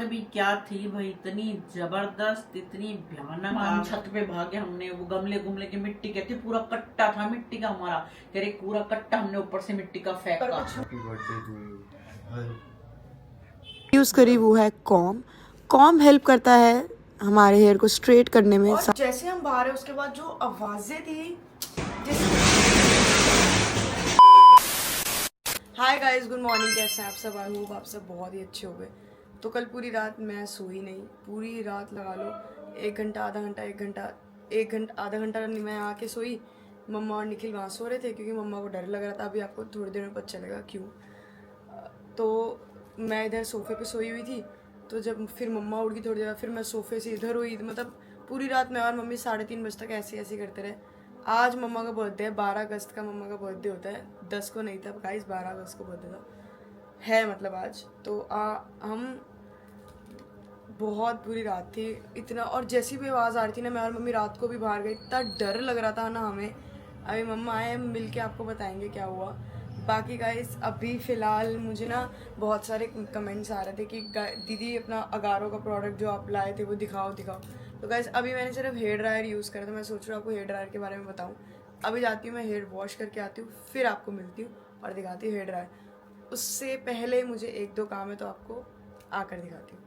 भी क्या थी भाई, इतनी जबरदस्त, इतनी भयानक। हम छत पे भागे, हमने वो गमले गुमले की मिट्टी के थे, पूरा कट्टा था मिट्टी का हमारा, तेरे पूरा कट्टा हमने ऊपर से मिट्टी का फेंका। यूज़ करी वो है कॉम। कॉम हेल्प करता है हमारे हेयर को स्ट्रेट करने में। और जैसे हम बाहर है उसके बाद जो आवाज़ें थी, हाय गाइस, गुड मॉर्निंग, कैसे हैं आप सब? आई होप आप सब बहुत ही अच्छे हो गए। तो कल पूरी रात मैं सोई नहीं, पूरी रात लगा लो 1 घंटा आधा घंटा आधा घंटा मैं आके सोई। मम्मा और निखिल वहाँ सो रहे थे क्योंकि मम्मा को डर लग रहा था। अभी आपको थोड़ी देर में पता चलेगा क्यों। तो मैं इधर सोफे पे सोई हुई थी, तो जब फिर मम्मा उठ गई थोड़ी देर, फिर मैं सोफे से इधर हुई। मतलब पूरी रात मैं और मम्मी 3:30 बजे तक ऐसे ऐसे करते रहे। आज मम्मा का बर्थडे है, 12 अगस्त का मम्मा का बर्थडे होता है, 10 को नहीं था गाइस, 12 अगस्त को बर्थडे था है मतलब आज। तो हम बहुत बुरी रात थी इतना, और जैसी भी आवाज़ आ रही थी ना, मैं और मम्मी रात को भी बाहर गए, इतना डर लग रहा था ना हमें। अभी मम्मा आए, हम मिल के आपको बताएंगे क्या हुआ। बाकी गाइस अभी फ़िलहाल मुझे ना बहुत सारे कमेंट्स आ रहे थे कि दीदी अपना अगारो का प्रोडक्ट जो आप लाए थे वो दिखाओ। तो गाइस अभी मैंने सिर्फ हेयर ड्रायर यूज़ करा था, मैं सोच रहा हूँ आपको हेयर ड्रायर के बारे में बताऊँ। अभी जाती हूँ मैं हेयर वॉश करके आती हूँ, फिर आपको मिलती हूँ और दिखाती हूँ हेयर ड्रायर। उससे पहले मुझे 1-2 काम है, तो आपको आकर दिखाती हूँ।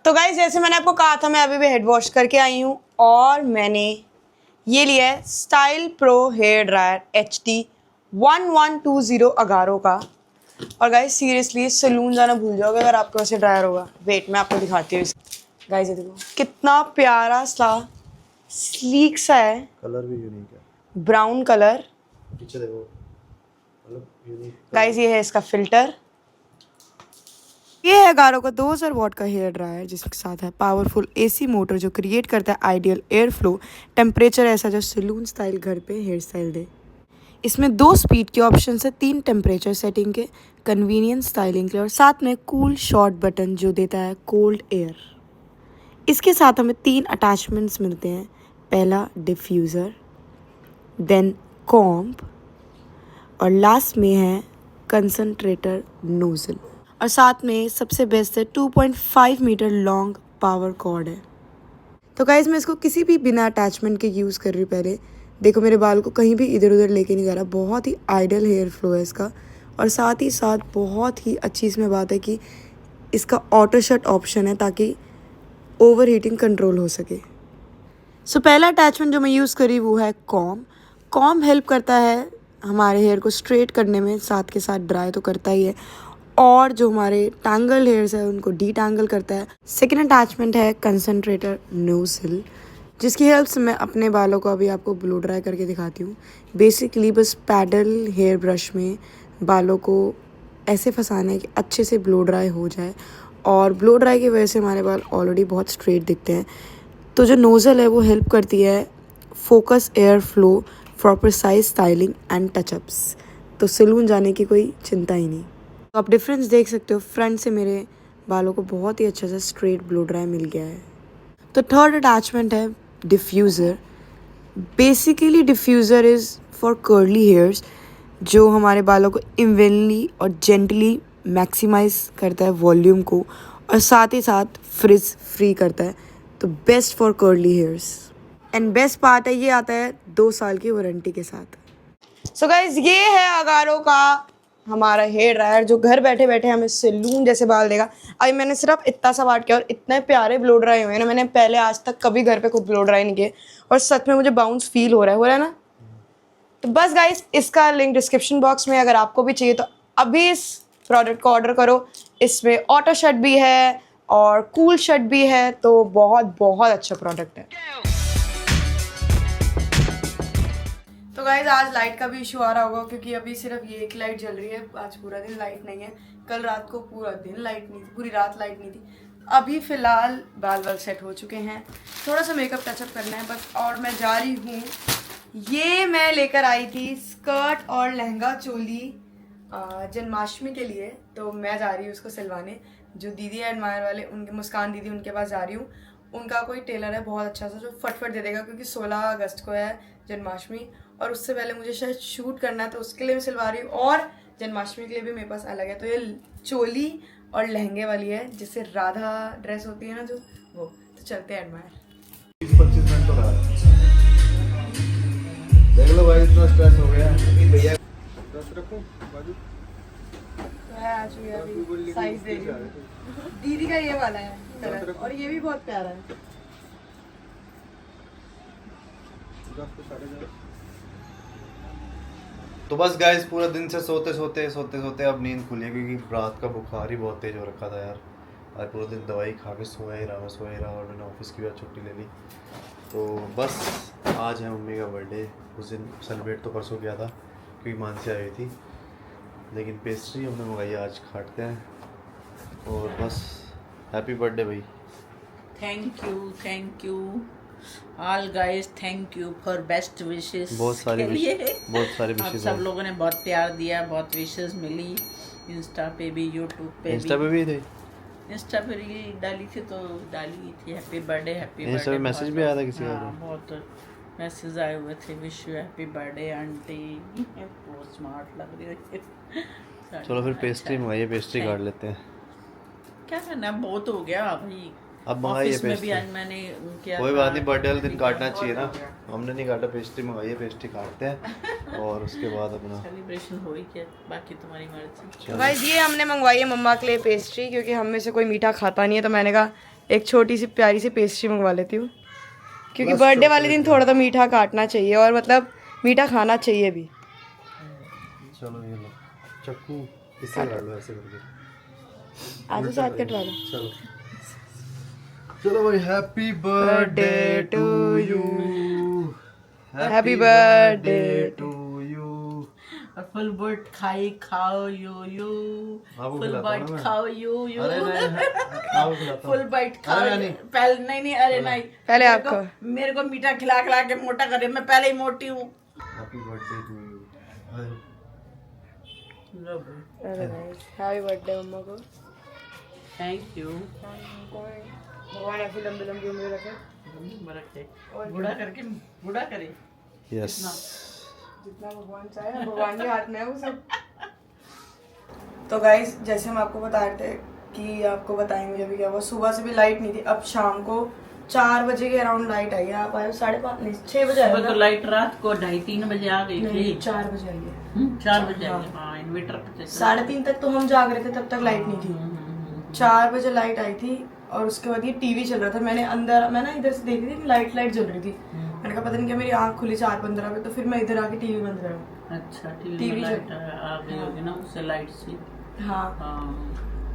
तो गाइस जैसे मैंने आपको कहा था, मैं अभी भी हेड वॉश करके आई हूँ और मैंने ये लिया है style pro hair dryer HD 1120 Agaro का। और गाइस सीरियसली सैलून जाना भूल जाओगे अगर आपके पास ड्रायर होगा। वेट मैं आपको दिखाती हूँ। गाइस ये देखो कितना प्यारा सा स्लीक सा है, कलर भी यूनिक है, ब्राउन कलर। पीछे देखो, मतलब यूनिक। गाइस ये है इसका फिल्टर। ये है गारो का 2000 वॉट का हेयर ड्रायर, जिसके साथ है पावरफुल AC मोटर जो क्रिएट करता है आइडियल एयर फ्लो टेम्परेचर ऐसा जो सैलून स्टाइल घर पे हेयर स्टाइल दे। इसमें 2 स्पीड के ऑप्शन है, 3 टेम्परेचर सेटिंग के, कन्वीनियंस स्टाइलिंग के, और साथ में कूल शॉर्ट बटन जो देता है कोल्ड एयर। इसके साथ हमें 3 अटैचमेंट्स मिलते हैं। पहला डिफ्यूज़र, देन कॉम्ब, और लास्ट में है कंसंट्रेटर नोजल। और साथ में सबसे बेस्ट है 2.5 मीटर लॉन्ग पावर कॉर्ड है। तो गाइज मैं इसको किसी भी बिना अटैचमेंट के यूज़ कर रही हूँ। पहले देखो मेरे बाल को कहीं भी इधर उधर लेके नहीं जा रहा, बहुत ही आइडियल हेयर फ्लो है इसका। और साथ ही साथ बहुत ही अच्छी इसमें बात है कि इसका ऑटो शट ऑप्शन है ताकि ओवर हीटिंग कंट्रोल हो सके। सो पहला अटैचमेंट जो मैं यूज़ करी वो है कॉम। कॉम हेल्प करता है हमारे हेयर को स्ट्रेट करने में, साथ के साथ ड्राई तो करता ही है, और जो हमारे टैंगल हेयर्स है उनको डीटैंगल करता है। सेकेंड अटैचमेंट है कंसंट्रेटर नोजल, जिसकी हेल्प से मैं अपने बालों को अभी आपको ब्लो ड्राई करके दिखाती हूँ। बेसिकली बस पैडल हेयर ब्रश में बालों को ऐसे फंसाना है कि अच्छे से ब्लो ड्राई हो जाए, और ब्लो ड्राई की वजह से हमारे बाल ऑलरेडी बहुत स्ट्रेट दिखते हैं। तो जो नोज़ल है वो हेल्प करती है focus air flow for precise styling and touch-ups. तो सैलून जाने की कोई चिंता ही नहीं। तो आप डिफरेंस देख सकते हो, फ्रंट से मेरे बालों को बहुत ही अच्छा सा स्ट्रेट ब्लो ड्राई मिल गया है। तो थर्ड अटैचमेंट है diffuser. Basically diffuser is for curly hairs, जो हमारे बालों को इवनली और जेंटली मैक्सिमाइज करता है वॉल्यूम को, और साथ ही साथ फ्रिज फ्री करता है। तो best for curly hairs. And best part है ये आता है 2 साल की वारंटी के साथ। सो गाइज ये है अगारो का हमारा हेयर ड्रायर जो घर बैठे बैठे हमें सैलून जैसे बाल देगा। अभी मैंने सिर्फ इतना सा बात किया और इतने प्यारे ब्लो ड्राई हुए ना, मैंने पहले आज तक कभी घर पे खुद ब्लो ड्राई नहीं किए, और सच में मुझे बाउंस फील हो रहा है ना। तो बस गाइस इसका लिंक डिस्क्रिप्शन बॉक्स में, अगर आपको भी चाहिए तो अभी इस प्रोडक्ट को ऑर्डर करो। इसमें ऑटो शट भी है और कूल शट भी है, तो बहुत बहुत अच्छा प्रोडक्ट है। तो गाइज आज लाइट का भी इशू आ रहा होगा क्योंकि अभी सिर्फ ये एक लाइट जल रही है, आज पूरा दिन लाइट नहीं है। कल रात को पूरा दिन लाइट नहीं थी, पूरी रात लाइट नहीं थी। अभी फ़िलहाल बाल सेट हो चुके हैं, थोड़ा सा मेकअप टचअप करना है बस। और मैं जा रही हूँ, ये मैं लेकर आई थी स्कर्ट और लहंगा चोली जन्माष्टमी के लिए, तो मैं जा रही हूँ उसको सिलवाने। जो दीदी है एडमायर वाले, उनके मुस्कान दीदी, उनके पास जा रही हूँ। उनका कोई टेलर है बहुत अच्छा सा जो फटफट दे देगा, क्योंकि 16 अगस्त को है जन्माष्टमी और उससे पहले मुझे शायद शूट करना है, तो उसके लिए मैं सिलवा रही हूँ। और जन्माष्टमी के लिए भी मेरे पास अलग है। तो ये चोली और लहंगे वाली है जिससे राधा ड्रेस होती है ना जो वो। तो चलते हैं एडमायर। 20-25 मिनट तो रहा। देख लो भाई इतना स्ट्रेस हो गया भैया। 10 रखूं बाजू। मैं आ चुकी अभी साइज दे रही हूँ। दीदी का ये वाला है कलर और ये भी बहुत प्यारा है। तो बस गाइस पूरा दिन से सोते सोते अब नींद खुली है क्योंकि रात का बुखार ही बहुत तेज हो रखा था यार। आज पूरा दिन दवाई खा के सोया ही रहा और मैंने ऑफिस की भी आज छुट्टी ले ली। तो बस आज है मम्मी का बर्थडे। उस दिन सेलिब्रेट तो परसों किया था क्योंकि मानसी आई थी, लेकिन पेस्ट्री हमने मंगाई आज खाते हैं। और बस हैप्पी बर्थडे भाई। Thank you all guys, thank you for best wishes. बहुत सारी विशेस सब लोगों ने बहुत प्यार दिया, बहुत विशेस मिली। इंस्टा पे भी, यूट्यूब पे भी थे। इंस्टा पे रील डाली थी तो डाली थी हैप्पी बर्थडे इंस्टा पे मैसेज भी आया था किसी का? बहुत मैसेज आए हुए थे, wish you happy birthday aunty. बहुत स्मार्ट लग रही है। चलो फिर पेस्ट्री मंगाइए, पेस्ट्री काट लेते हैं। क्या करना, बहुत हो गया भाई। अब मंगाइए ऑफिस में भी पेस्ट्री। आज मैंने किया कोई था। बात नहीं, बर्थडे वाले दिन काटना चाहिए ना। हमने नहीं काटा, पेस्ट्री मंगाइए, पेस्ट्री काटते हैं और उसके बाद अपना सेलिब्रेशन हो ही क्या, बाकी तुम्हारी मर्जी। भाई ये हमने मंगवाई है मम्मा के लिए पेस्ट्री क्योंकि हम में से कोई मीठा खाता नहीं है। तो मैंने कहा एक छोटी सी प्यारी सी पेस्ट्री मंगवा लेती हूँ क्योंकि बर्थडे वाले दिन थोड़ा तो मीठा काटना चाहिए और मतलब मीठा खाना चाहिए भी। चलो ये लो चक्कू, इससे काट लो ऐसे करके। आज साथ कटवा दो। चलो चलो भाई, happy birthday to you, happy birthday to you. और फुल बर्ड खाओ यू आपको फुल खिलाता बाइट हूं ना मैं। खाओ यू अरे नहीं, आपको खिलाता हूं। फुल बाइट खाओ। अरे नहीं। पहले नहीं अरे नहीं, पहले मेरे आपको। मेरे को मीठा खिला खिला के मोटा करे, मैं पहले ही मोटी हूँ। Happy birthday to you. Happy birthday मम्मा को। Thank you. भगवान ऐसी लंबी लंबी उम्र रखे, बूढ़ा करे। यस, जितना भगवान चाहे, भगवान के हाथ में है वो सब। तो गाइस जैसे हम आपको बता रहे थे कि आपको बताएंगे अभी क्या हुआ। सुबह से भी लाइट नहीं थी, अब शाम को 4 बजे के अराउंड लाइट आई है। आप आए 5:30 नहीं 6 बजे आए तो लाइट रात को 2:30-3 बजे आ गई थी। 4 बजे आई है। 4 बजे आई। हाँ, इन्वर्टर पे 3:30 तक तो हम जाग रहे थे, तब तक लाइट नहीं थी। 4 बजे लाइट आई थी और उसके बाद ये टीवी चल रहा था। मैं ना इधर से देख रही थी, लाइट जल रही थी। मैंने कहा पता नहीं क्या, मेरी आंख खुली 4:15 पे, तो फिर मैं इधर आके टीवी बंद करा। अच्छा, टीवी लाइट आ गई होगी ना उससे, लाइट से। हाँ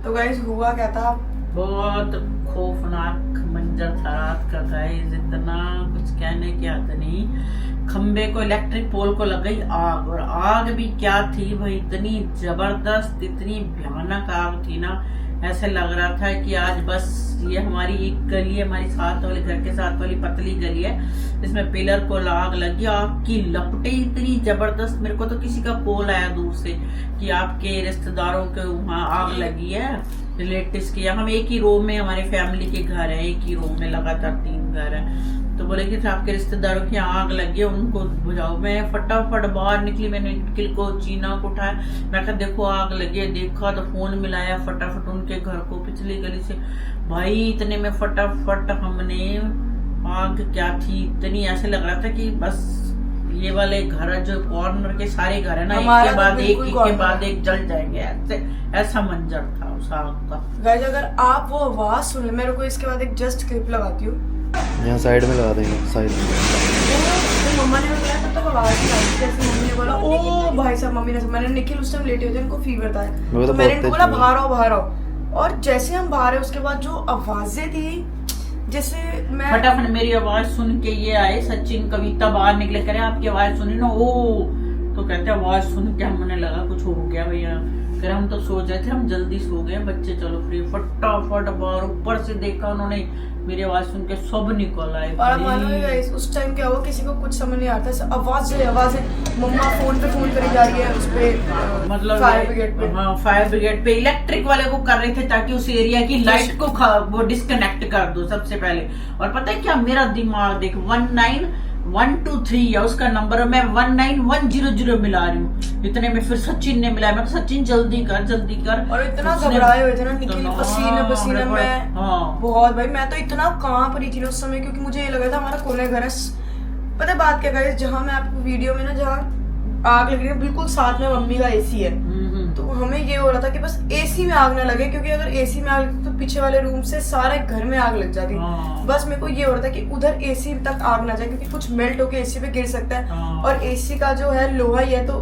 तो गाइस हुआ क्या था, बहुत खौफनाक मंजर था रात का गाइस, इतना कुछ कहने की हद नहीं। खंबे को, इलेक्ट्रिक पोल को लग गई आग, और आग भी क्या थी भाई, इतनी जबरदस्त, इतनी भयानक आग थी ना, ऐसे लग रहा था कि आज बस ये हमारी एक गली है, हमारी साथ वाले घर के साथ वाली पतली गली है, इसमें पिलर को आग लगी। आग की लपटें इतनी जबरदस्त, मेरे को तो किसी का कॉल आया दूर से कि आपके रिश्तेदारों के वहाँ आग लगी है, रिलेटिव्स के। हम एक ही रूम में, हमारे फैमिली के घर है, एक ही रूम में लगातार 3 घर है। तो बोले कि आपके रिश्तेदारों की आग लगी है, उनको बुझाओ। मैं फटाफट बाहर निकली, मैंने निखिल को, चीना को उठाया, मैं कहा देखो आग लगी है। देखा तो फोन मिलाया फटाफट उनके घर को, पिछली गली से। भाई इतने में फटाफट हमने, आग क्या थी इतनी, ऐसे लग रहा था कि बस ये वाले घर जो कॉर्नर के सारे घर है ना, एक के बाद एक जल जाएंगे, ऐसा मंजर था उस आग का। गाइस अगर आप वो आवाज सुन ले, मेरे को इसके बाद एक जस्ट क्लिप लगाती हूँ, यहाँ साइड में लगा देंगे, साइड में। तो मम्मा ने बोला तब तक आवाज नहीं आई, जैसे मम्मी ने बोला ओ भाई साहब, मम्मी ने, मैंने निखिल उस टाइम लेटे हुए थे, उनको फीवर था, तो मैंने इनको बोला बाहर आओ। और जैसे हम बाहर है, उसके बाद जो आवाजें थी, जैसे मैं फटाफट मेरी आवाज सुन के ये आए, सचिन कविता बाहर निकले, करे आपकी आवाज सुनी ना, ओ तो कहते आवाज सुन के हमने लगा कुछ हो गया भैया। फिर हम तो सो जाए थे, हम जल्दी सो गए, बच्चे चलो फ्री, फटाफट बाहर ऊपर से देखा उन्होंने, मेरी आवाज सुन के सब निकल आए। और मानो उस टाइम क्या हुआ, किसी को कुछ समझ नहीं आता, आवाज मम्मा फोन पे फोन करी जा रही है उस पे, मतलब फायर ब्रिगेड पे। हाँ, फायर ब्रिगेड पे, इलेक्ट्रिक वाले को कर रहे थे ताकि उस एरिया की लाइट को वो डिस्कनेक्ट कर दो सबसे पहले। और पता है क्या, मेरा दिमाग देख 123 है उसका नंबर, मैं 19100 मिला रही हूँ। इतने में फिर सचिन ने मिलाया। मैं सचिन जल्दी कर। और इतना घबराए हुए थे ना निखिल, पसीने में। हाँ। बहुत भाई, मैं तो इतना कहाँ पड़ी थी उस समय, क्योंकि मुझे ये लगा था हमारा कोने घर है। पता है बात क्या गाइस, जहाँ मैं आपको वीडियो में ना जहाँ आग लग रही है बिल्कुल साथ में मम्मी का एसी है, तो हमें ये हो रहा था कि बस एसी में आग ना लगे, क्योंकि अगर एसी में आग लगे तो पीछे वाले रूम से सारे घर में आग लग जाती। बस मेरे को ये हो रहा था कि उधर एसी तक आग ना जाए, क्योंकि कुछ मेल्ट होके एसी पे गिर सकता है, और एसी का जो है लोहा ही है, तो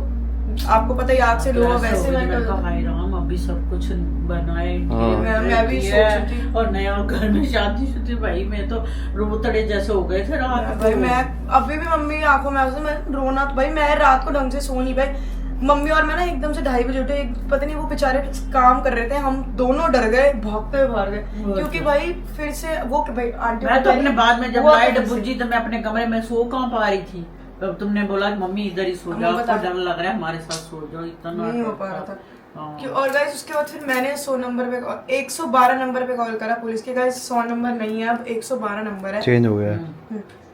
आपको पता ही आग से लोहा वैसे मेल्ट हो जाता है। अभी सब कुछ बनाए, मैं भी सोच रही थी। और नया घर में शादी थी भाई, मैं तो रोतड़े जैसे हो गए थे रात भाई। मैं अभी भी मम्मी की आंखों में मैं रोना, भाई मैं रात को ढंग से सो नहीं पाई। मम्मी और मैं ना एकदम से 2:30 बजे उठे, पता नहीं वो बेचारे काम कर रहे थे, हम दोनों डर गए, भागते हुए बाहर गए, क्योंकि भाई फिर से वो भाई आंटी, मैं तो अपने बाद में जब लाइट बुझी तो मैं अपने कमरे में सो कहाँ पा रही थी। तब तुमने बोला मम्मी इधर ही सो जाओ, आपको डर लग रहा है हमारे साथ सो जाओ, इतना नहीं हो पा रहा था। और गाइस उसके बाद फिर मैंने 100 नंबर पे 112 नंबर पे कॉल करा पुलिस के। गाइस 100 नंबर नहीं है, अब 112 नंबर है, चेंज हो गया है।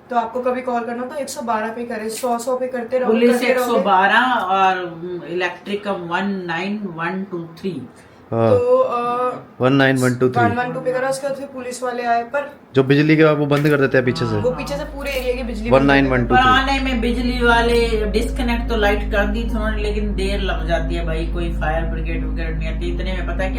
तो आपको कभी कॉल करना तो 112 पे करे, 100 पे करते रहो। पुलिस 112 और इलेक्ट्रिक 19123। तो 19123 पे करा, उसके बाद फिर पुलिस वाले आए, पर जो बिजली के वो बंद कर देते हैं पीछे से, वो पीछे से पूरे एरिया की बिजली 19123 आने में बिजली वाले डिस्कनेक्ट तो लाइट कर दी थी, लेकिन देर लग जाती है भाई, कोई फायर ब्रिगेड वगैरह नहीं आती। इतने में पता है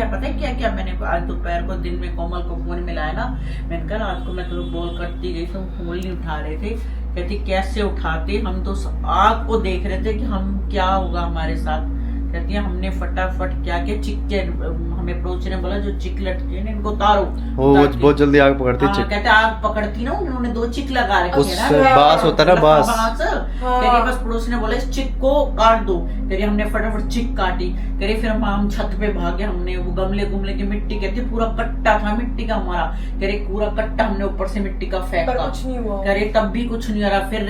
क्या मैंने आज दोपहर को दिन में कोमल को फोन मिलाया ना, मैंने कहा रात को मैं तुम्हें कॉल करती गई तो फोन नहीं उठा रहे थे। कहती कैसे उठाते, हम तो आग को देख रहे थे कि हम क्या होगा हमारे साथ। कहती है हमने फटाफट क्या चिक्के, हमें पड़ोस ने बोला जो चिक लटके ने इनको उतारो। वो बहुत जल्दी आग पकड़ती है। कहते आग पकड़ती ना, उन्होंने 2 चिक लगा रखे ना, बांस होता है ना, बांस। कहती बस पड़ोस ने बोला इस चिक को काट दो। कहती हमने फटाफट चिक काटी। कहती फिर हम छत पे भागे, हमने वो गमले की मिट्टी, कहती पूरा कट्टा था मिट्टी का हमारा, कहती पूरा कट्टा हमने ऊपर से मिट्टी का फेंका, कुछ नहीं हुआ। कहती तब भी कुछ नहीं हो रहा। फिर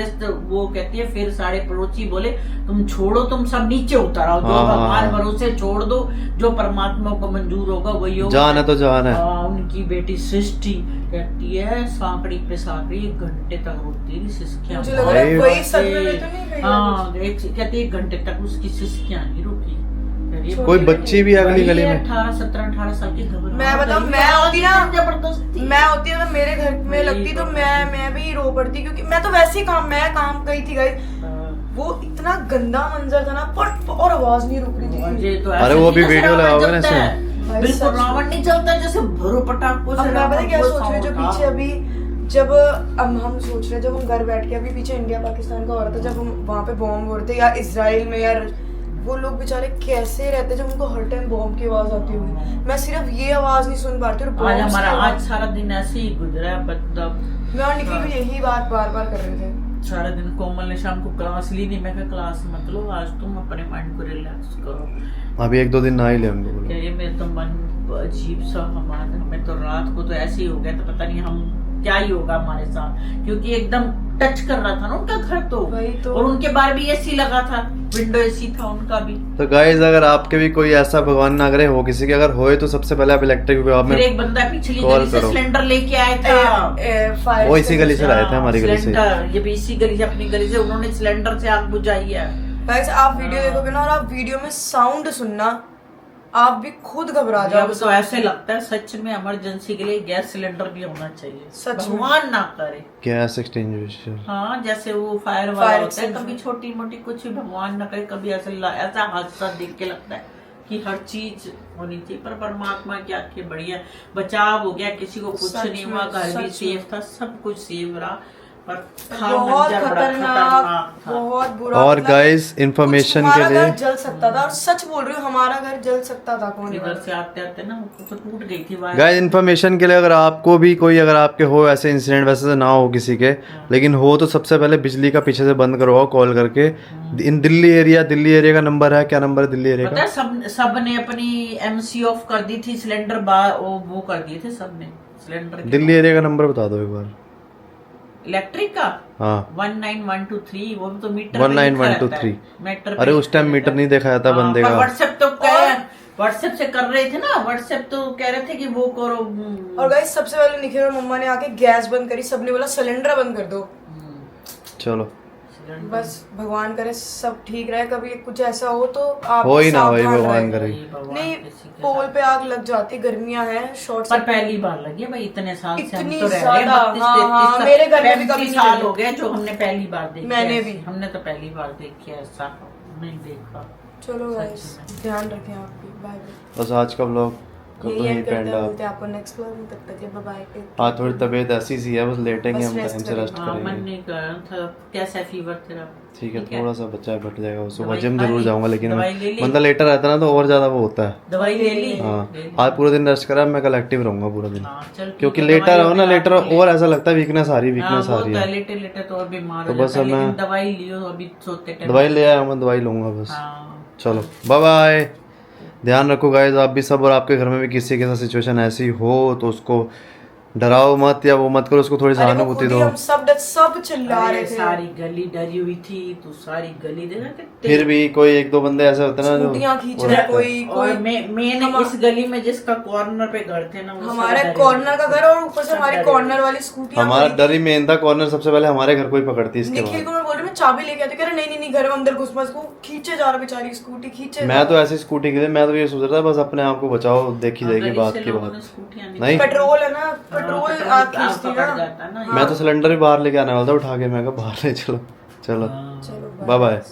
वो कहती है फिर सारे पड़ोसी बोले तुम छोड़ो, तुम सब नीचे उतर आओ, जो भगवान भरोसे छोड़ दो, जो परमात्मा को मंजूर होगा वही होगा, जान है तो जान है। उनकी बेटी सृष्टि कहती है सांकड़ी पे सांकड़ी 1 घंटे तक रोती रही, सिसकियां वही सदमे में तो नहीं गई। हाँ कहती 1 घंटे तक उसकी सिसकियां नहीं रुकी। कोई बच्ची भी अगली गली में 18 साल की खबर। मैं बताऊं, मैं होती ना तो मेरे घर में लगती तो मैं भी रो पड़ती, क्योंकि मैं तो वैसे ही काम गई थी गाइस। वो इतना गंदा मंजर था ना, पर और आवाज नहीं रुक रही थी। अरे वो भी वीडियो लगाओगे ना इसमें, बिल्कुल रावण नहीं चलता जैसे भरो पटाखों से। मैं पता क्या सोच रही, जो पीछे अभी जब हम सोच रहे, जब हम घर बैठ के अभी पीछे इंडिया पाकिस्तान का हो रहा था, जब हम वहाँ पे बॉम्ब हो रहे थे, या इसराइल में, यार वो लोग बेचारे कैसे रहते जब उनको हर टाइम बॉम्ब की आवाज आती होगी। मैं सिर्फ ये आवाज नहीं सुन पाती। आज हमारा आज सारा दिन ऐसे ही गुजरा है, मतलब मैं और निखिल भी यही बात बार कर रहे थे सारा दिन। कोमल ने शाम को क्लास ली नहीं, मैं कहा क्लास मत लो, आज तुम अपने माइंड को रिलैक्स करो। अभी 1-2 दिन ना ही ले हमको। ये मेरे तो मन अजीब सा, हमें तो रात को तो ऐसे ही हो गया, तो पता नहीं हम क्या ही होगा हमारे साथ, क्योंकि एकदम टच कर रहा था ना उनका घर तो और उनके बाहर भी एसी लगा था, विंडो एसी था उनका भी। तो गाइस अगर आपके भी कोई ऐसा भगवान ना करे हो किसी के, अगर होए तो सबसे पहले आप इलेक्ट्रिक विभाग में। फिर एक बंदा पिछली गली से सिलेंडर लेके आया था, वो इसी गली से लाए थे, हमारी गली से। ये भी इसी गली से, अपनी गली से उन्होंने सिलेंडर से आग बुझाई है। गाइस आप वीडियो देखोगे ना, और आप वीडियो में साउंड सुनना, आप भी खुद घबरा जाओगे। तो ऐसे लगता है सच में इमरजेंसी के लिए गैस सिलेंडर भी होना चाहिए, सच भगवान ना करे। गैस एक्सटिंग्विशर, हाँ जैसे वो फायर वाला होता है, कभी छोटी मोटी कुछ भी भगवान ना करे, कभी ऐसा हादसा देख के लगता है कि हर चीज होनी चाहिए, पर परमात्मा की आंखें बढ़िया, बचाव हो गया, किसी को कुछ नहीं हुआ, घर भी सेफ था, सब कुछ सेफ रहा, पर बहुत खतरनाक, बहुत बुरा। और गाइस इंफॉर्मेशन के लिए जल सकता था, और सच बोल रही हूँ हमारा घर जल सकता था। कौन इधर से आते आते ना तो टूट गई थी वायर। गाइस इंफॉर्मेशन के लिए, अगर आपको भी कोई, अगर आपके हो ऐसे इंसिडेंट, वैसे तो ना हो किसी के, लेकिन हो तो सबसे पहले बिजली का पीछे से बंद करवाओ कॉल करके। इन दिल्ली एरिया का नंबर है, क्या नंबर है दिल्ली एरिया का? सब ने अपनी एमसी ऑफ कर दी थी, सिलेंडर वो कर दिए थे सबने सिलेंडर। दिल्ली एरिया का नंबर बता दो एक बार। इलेक्ट्रिक का? हाँ 19123, वो तो मीटर 19123 मीटर। अरे उस टाइम मीटर नहीं देखा जाता बंदे का। व्हाट्सएप से कर रहे थे ना, व्हाट्सएप तो कह रहे थे कि वो करो। और गाइस सबसे पहले निखिल और मम्मा ने आके गैस बंद करी, सबने बोला सिलेंडर बंद कर दो। चलो बस भगवान करे सब ठीक रहे, कभी कुछ ऐसा हो तो आप हो ही ना हो ही, सावधान भगवान रहें। करे। नहीं, पोल पे आग लग जाती, गर्मियां हैं, शॉर्ट पर पहली बार लगी है भाई, इतने साल से हम इतनी तो रह रहे हैं, ज्यादा, 32, हाँ, 33 मेरे घर में भी 35 कभी नहीं साल लगी। हो गए जो हमने पहली बार देखी। मैंने ऐसी। भी। हमने तो पहली बार देखी है, ऐसा नहीं देखा। चलो गाइस, ध्यान रखें आप भी, बाय बाय। बस आज का ब्लॉग तो यही यहीं एंड पे करते एंड हैं, आप। मिलते हैं आपको नेक्स्ट ब्लॉग में, तब तक के बाय बाय। हाँ थोड़ी तबीयत ऐसी सी है, बस लेटेंगे बस हम, rest टाइम से करेंगे। रेस्ट हाँ, मन करेंगे। नहीं कर रहा था। कैसा फीवर तेरा? ठीक है, थोड़ा सा बच्चा है, बट जाएगा वो। सुबह दवाई जिम खा जरूर ली? जाऊंगा, लेकिन दवाई ले ली? बंदा लेटर रहता है ना तो और ज्यादा वो होता है। दवाई ले ली? हाँ ले ली। आज पूरा दिन रेस्ट करा, मैं कल एक्टिव रहूंगा पूरा दिन, हाँ, चल ठीक क्योंकि है, लेटर दवाई हो ना, अपने लेटर आप ले। और ऐसा लगता है वीकनेस आ रही, हाँ, वीकनेस आ वो रही तो है। लेटे लेटे तो और बीमार तो हो बस जाता है, अब मैं- लेकिन दवाई लियो अभी सोते टाइम। दवाई ले आया, मैं दवाई लूंगा बस। हाँ, चलो बाय बाय, ध्यान रखो गाइस आप भी सब, और आपके घर में भी किसी के साथ सिचुएशन ऐसी हो तो उसको डराओ मत या वो मत करो, उसको थोड़ी अरे वो सहानुभूति खुद ही दो। हम सब चिल्ला अरे रहे थे। सारी गली डरी हुई थी, तो सारी गली देखा कितने। फिर भी कोई एक दो बंदे ऐसे होते हैं ना स्कूटियां जो खींच वो रहे, रहता है। कोई और मेन इस गली में जिसका कॉर्नर पे घर थे ना, वो हमारे सब डरे कॉर्नर का हुए थे। घर, और ऊपर से सब हमारी डरे कॉर्नर वाली स्कूटी हमारा डर ही मेन था, कॉर्नर सबसे पहले हमारे घर को ही पकड़ती इसके निखिल बाद। को मैं बोल रही हूँ, मैं चाबी लेके आती, कह रहा नहीं नहीं नहीं, घर में अंदर घुस मत, उसको खींचे जा रहा बेचारी स्कूटी, खींचे मैं तो ऐसी स्कूटी के लिए मैं तो ये सोच रहा था बस अपने आप को बचाओ, देखी हाँ, जाएगी गली बात से की लोगों बात। ने स्कूटियां नहीं पेट्रोल है ना, पेट्रोल पेट्रोल आग आग खींचती पकड़ ना। जाता है ना। मैं तो सिलेंडर ही बाहर लेके आने वाला था उठा के, मैं कहा बाहर ले चलो। चलो हाँ। चलो बाय बाय।